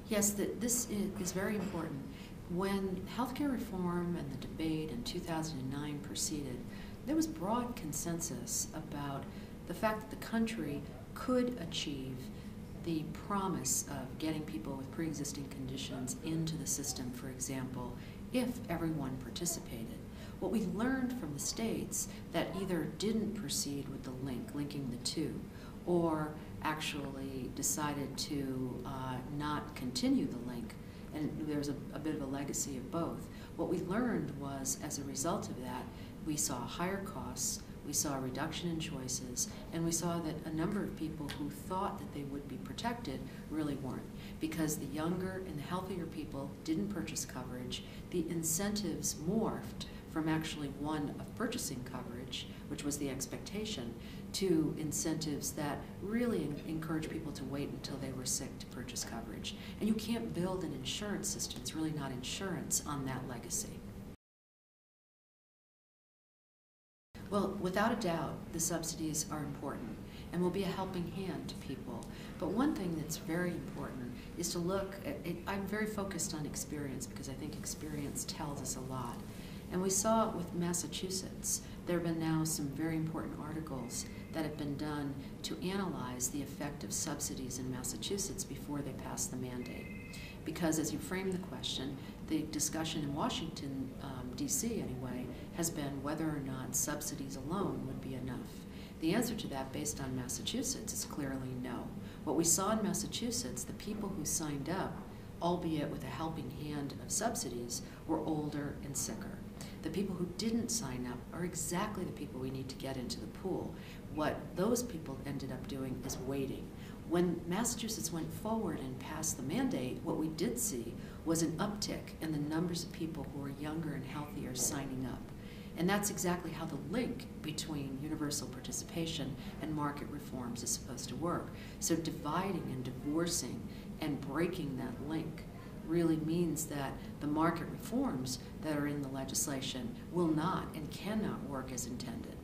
Yes, this is very important. When healthcare reform and the debate in 2009 proceeded, there was broad consensus about the fact that the country could achieve the promise of getting people with pre-existing conditions into the system, for example, if everyone participated. What we learned from the states that either didn't proceed with the linking the two, or actually decided to not continue the link, and there's a bit of a legacy of both. What we learned was, as a result of that, we saw higher costs, we saw a reduction in choices, and we saw that a number of people who thought that they would be protected really weren't. Because the younger and the healthier people didn't purchase coverage, the incentives morphed from actually one of purchasing coverage, which was the expectation, to incentives that really encourage people to wait until they were sick to purchase coverage. And you can't build an insurance system, it's really not insurance, on that legacy. Well, without a doubt, the subsidies are important and will be a helping hand to people. But one thing that's very important is to look at it. I'm very focused on experience because I think experience tells us a lot. And we saw with Massachusetts, there have been now some very important articles that have been done to analyze the effect of subsidies in Massachusetts before they passed the mandate. Because as you frame the question, the discussion in Washington, D.C. anyway, has been whether or not subsidies alone would be enough. The answer to that, based on Massachusetts, is clearly no. What we saw in Massachusetts, the people who signed up, albeit with a helping hand of subsidies, were older and sicker. The people who didn't sign up are exactly the people we need to get into the pool. What those people ended up doing is waiting. When Massachusetts went forward and passed the mandate, what we did see was an uptick in the numbers of people who were younger and healthier signing up. And that's exactly how the link between universal participation and market reforms is supposed to work. So dividing and divorcing and breaking that link really means that the market reforms that are in the legislation will not and cannot work as intended.